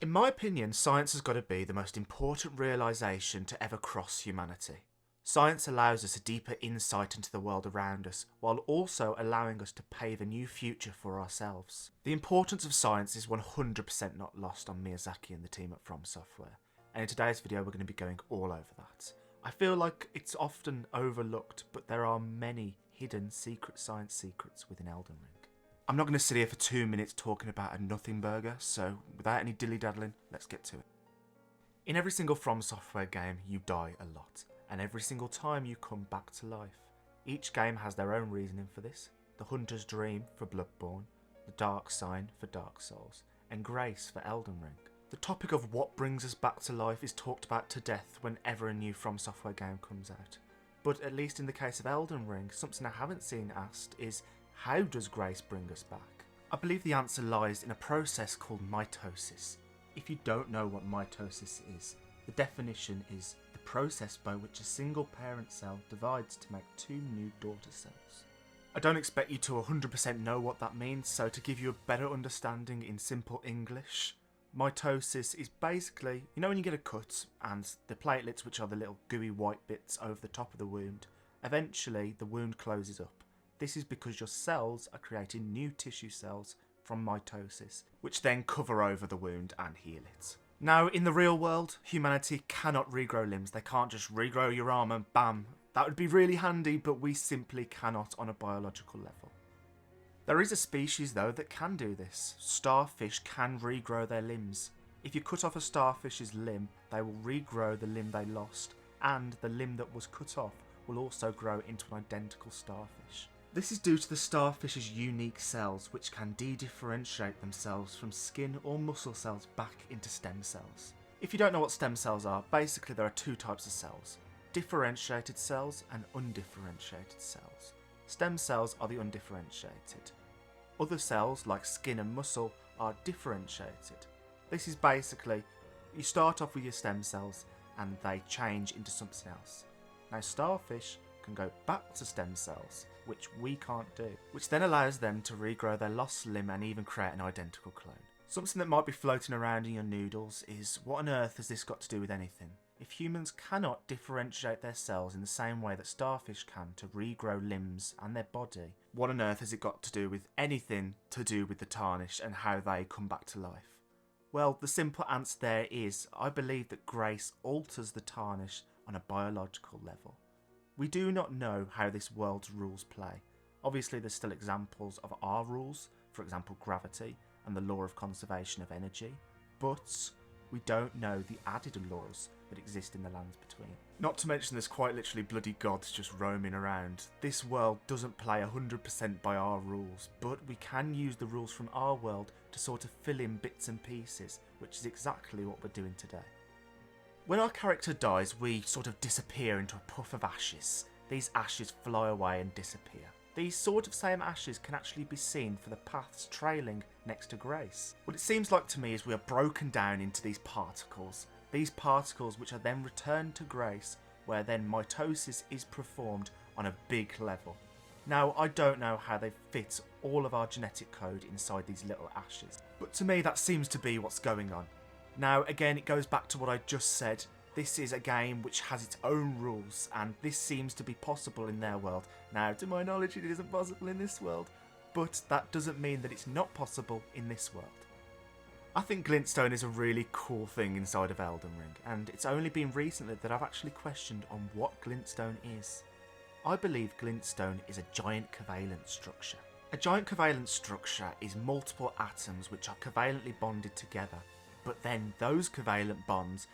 In my opinion, science has got to be the most important realisation to ever cross humanity. Science allows us a deeper insight into the world around us, while also allowing us to pave a new future for ourselves. The importance of science is 100% not lost on Miyazaki and the team at From Software, and in today's video we're going to be going all over that. I feel like it's often overlooked, but there are many hidden secret science secrets within Elden Ring. I'm not going to sit here for 2 minutes talking about a nothing burger, so without any dilly-daddling, let's get to it. In every single From Software game, you die a lot, and every single time you come back to life. Each game has their own reasoning for this. The Hunter's Dream for Bloodborne, the Dark Sign for Dark Souls, and Grace for Elden Ring. The topic of what brings us back to life is talked about to death whenever a new From Software game comes out. But at least in the case of Elden Ring, something I haven't seen asked is, how does Grace bring us back? I believe the answer lies in a process called mitosis. If you don't know what mitosis is, the definition is the process by which a single parent cell divides to make two new daughter cells. I don't expect you to 100% know what that means, so to give you a better understanding in simple English, mitosis is basically, you know when you get a cut and the platelets, which are the little gooey white bits over the top of the wound, eventually the wound closes up. This is because your cells are creating new tissue cells from mitosis, which then cover over the wound and heal it. Now, in the real world, humanity cannot regrow limbs. They can't just regrow your arm and bam. That would be really handy, but we simply cannot on a biological level. There is a species, though, that can do this. Starfish can regrow their limbs. If you cut off a starfish's limb, they will regrow the limb they lost, and the limb that was cut off will also grow into an identical starfish. This is due to the starfish's unique cells, which can de-differentiate themselves from skin or muscle cells back into stem cells. If you don't know what stem cells are, basically there are two types of cells: differentiated cells and undifferentiated cells. Stem cells are the undifferentiated. Other cells, like skin and muscle, are differentiated. This is basically, you start off with your stem cells and they change into something else. Now starfish can go back to stem cells, which we can't do, which then allows them to regrow their lost limb and even create an identical clone. Something that might be floating around in your noodles is, what on earth has this got to do with anything? If humans cannot differentiate their cells in the same way that starfish can to regrow limbs and their body, what on earth has it got to do with anything to do with the Tarnished and how they come back to life? Well, the simple answer there is, I believe that Grace alters the Tarnished on a biological level. We do not know how this world's rules play. Obviously there's still examples of our rules, for example gravity and the law of conservation of energy, but we don't know the added laws that exist in the lands between. Not to mention there's quite literally bloody gods just roaming around. This world doesn't play 100% by our rules, but we can use the rules from our world to sort of fill in bits and pieces, which is exactly what we're doing today. When our character dies, we sort of disappear into a puff of ashes. These ashes fly away and disappear. These sort of same ashes can actually be seen for the paths trailing next to Grace. What it seems like to me is we are broken down into these particles which are then returned to Grace, where then mitosis is performed on a big level. Now, I don't know how they fit all of our genetic code inside these little ashes, but to me that seems to be what's going on. Now, again, it goes back to what I just said. This is a game which has its own rules, and this seems to be possible in their world. Now, to my knowledge, it isn't possible in this world, but that doesn't mean that it's not possible in this world. I think Glintstone is a really cool thing inside of Elden Ring, and it's only been recently that I've actually questioned on what Glintstone is. I believe Glintstone is a giant covalent structure. A giant covalent structure is multiple atoms which are covalently bonded together. But then those covalent bonds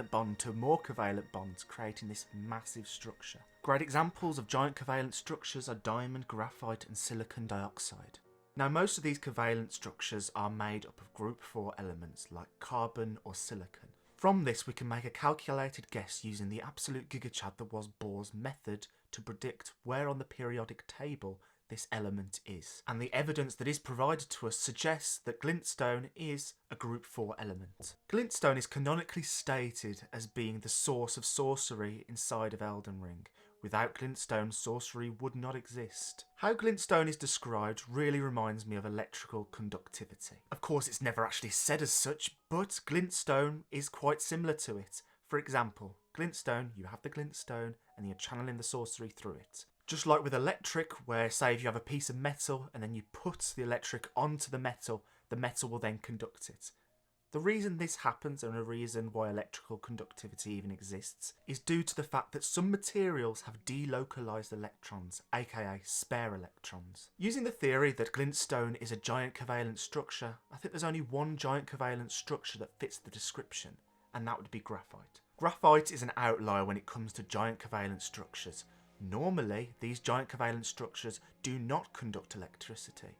bond to more covalent bonds, creating this massive structure. Great examples of giant covalent structures are diamond, graphite and silicon dioxide. Now most of these covalent structures are made up of group 4 elements like carbon or silicon. From this we can make a calculated guess using the absolute gigachad that was Bohr's method to predict where on the periodic table this element is, and the evidence that is provided to us suggests that Glintstone is a group 4 element. Glintstone is canonically stated as being the source of sorcery inside of Elden Ring, Without glintstone, sorcery would not exist. How glintstone is described really reminds me of electrical conductivity. Of course, it's never actually said as such, but glintstone is quite similar to it. For example, glintstone, you have the glintstone and you're channeling the sorcery through it. Just like with electric, where say if you have a piece of metal and then you put the electric onto the metal will then conduct it. The reason this happens, and a reason why electrical conductivity even exists, is due to the fact that some materials have delocalized electrons, aka spare electrons. Using the theory that glintstone is a giant covalent structure, I think there's only one giant covalent structure that fits the description, and that would be graphite. Graphite is an outlier when it comes to giant covalent structures. Normally, these giant covalent structures do not conduct electricity,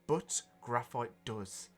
but graphite does.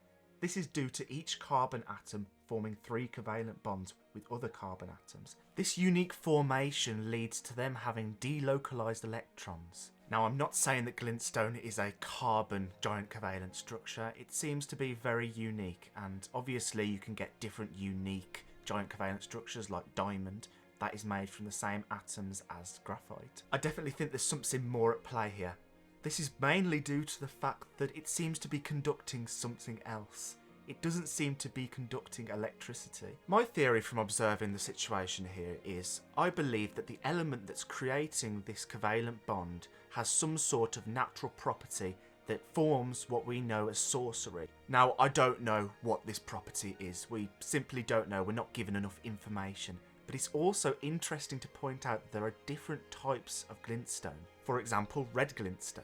This is due to each carbon atom forming 3 covalent bonds with other carbon atoms. This unique formation leads to them having delocalized electrons. Now, I'm not saying that glintstone is a carbon giant covalent structure. It seems to be very unique, and obviously you can get different unique giant covalent structures like diamond that is made from the same atoms as graphite. I definitely think there's something more at play here. This is mainly due to the fact that it seems to be conducting something else. It doesn't seem to be conducting electricity. My theory from observing the situation here is, I believe that the element that's creating this covalent bond has some sort of natural property that forms what we know as sorcery. Now, I don't know what this property is. We simply don't know. We're not given enough information. But it's also interesting to point out that there are different types of glintstone. For example, red glintstone.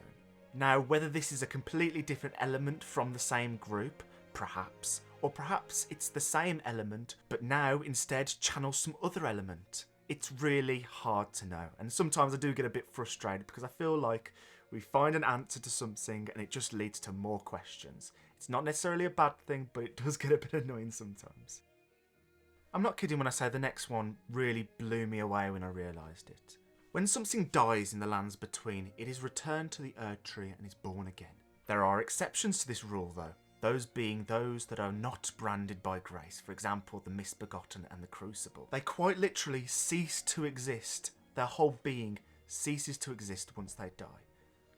Now, whether this is a completely different element from the same group, perhaps, or perhaps it's the same element, but now instead channels some other element. It's really hard to know, and sometimes I do get a bit frustrated because I feel like we find an answer to something and it just leads to more questions. It's not necessarily a bad thing, but it does get a bit annoying sometimes. I'm not kidding when I say the next one really blew me away when I realised it. When something dies in the lands between, it is returned to the Erd Tree and is born again. There are exceptions to this rule though, those being those that are not branded by grace, for example the misbegotten and the crucible. They quite literally cease to exist, their whole being ceases to exist once they die.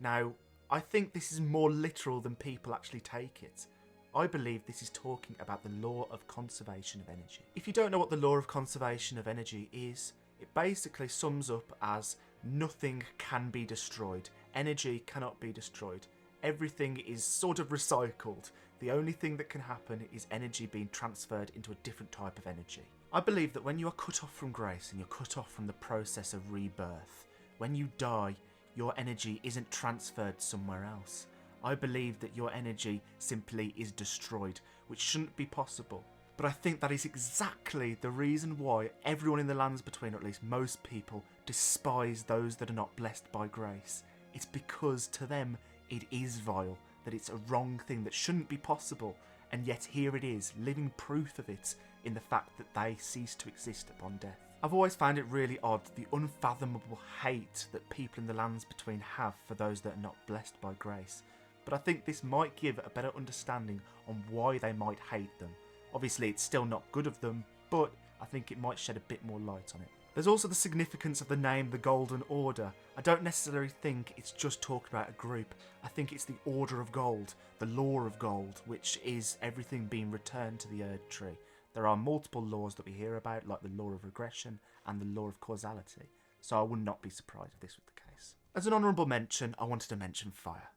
Now, I think this is more literal than people actually take it. I believe this is talking about the law of conservation of energy. If you don't know what the law of conservation of energy is, it basically sums up as nothing can be destroyed. Energy cannot be destroyed. Everything is sort of recycled. The only thing that can happen is energy being transferred into a different type of energy. I believe that when you are cut off from grace and you're cut off from the process of rebirth, when you die, your energy isn't transferred somewhere else. I believe that your energy simply is destroyed, which shouldn't be possible. But I think that is exactly the reason why everyone in the lands between, or at least most people, despise those that are not blessed by grace. It's because to them it is vile, that it's a wrong thing that shouldn't be possible, and yet here it is, living proof of it in the fact that they cease to exist upon death. I've always found it really odd, the unfathomable hate that people in the lands between have for those that are not blessed by grace. But I think this might give a better understanding on why they might hate them. Obviously it's still not good of them, but I think it might shed a bit more light on it. There's also the significance of the name the Golden Order. I don't necessarily think it's just talking about a group. I think it's the Order of Gold, the Law of Gold, which is everything being returned to the Erd Tree. There are multiple laws that we hear about, like the Law of Regression and the Law of Causality, so I would not be surprised if this was the case. As an honourable mention, I wanted to mention fire.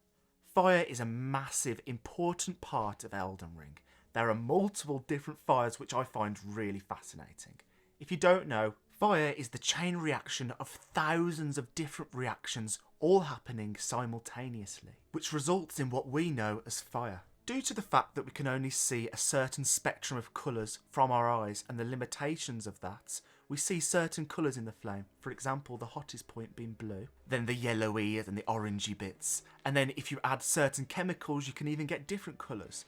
Fire is a massive, important part of Elden Ring. There are multiple different fires which I find really fascinating. If you don't know, fire is the chain reaction of thousands of different reactions all happening simultaneously, which results in what we know as fire. Due to the fact that we can only see a certain spectrum of colours from our eyes and the limitations of that, we see certain colours in the flame. For example, the hottest point being blue, then the yellowy and the orangey bits, and then if you add certain chemicals you can even get different colours.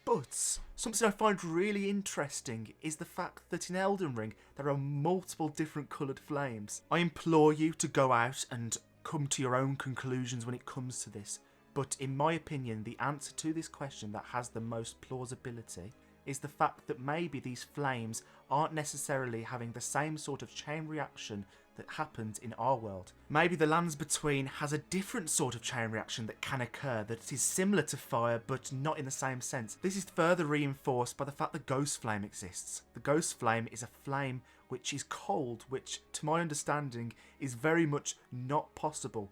But something I find really interesting is the fact that in Elden Ring there are multiple different coloured flames. I implore you to go out and come to your own conclusions when it comes to this, but in my opinion the answer to this question that has the most plausibility is the fact that maybe these flames aren't necessarily having the same sort of chain reaction that happens in our world. Maybe the Lands Between has a different sort of chain reaction that can occur that is similar to fire but not in the same sense. This is further reinforced by the fact the Ghost Flame exists. The Ghost Flame is a flame which is cold, which to my understanding is very much not possible.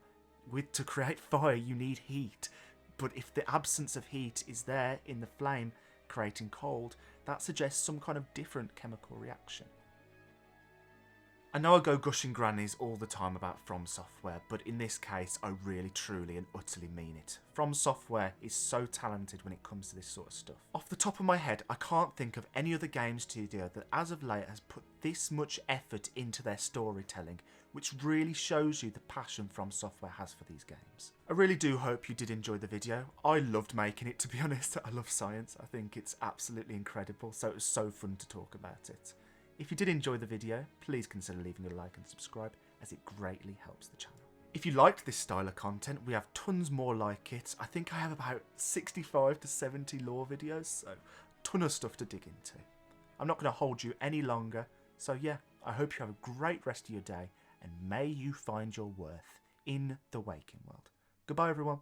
To create fire you need heat, but if the absence of heat is there in the flame creating cold, that suggests some kind of different chemical reaction. I know I go gushing grannies all the time about From Software, but in this case I really, truly and utterly mean it. From Software is so talented when it comes to this sort of stuff. Off the top of my head, I can't think of any other game studio that as of late has put this much effort into their storytelling, which really shows you the passion From Software has for these games. I really do hope you did enjoy the video. I loved making it, to be honest. I love science. I think it's absolutely incredible, so it was so fun to talk about it. If you did enjoy the video, please consider leaving a like and subscribe, as it greatly helps the channel. If you liked this style of content, we have tons more like it. I think I have about 65 to 70 lore videos, so a ton of stuff to dig into. I'm not going to hold you any longer, so yeah, I hope you have a great rest of your day, and may you find your worth in the waking world. Goodbye everyone.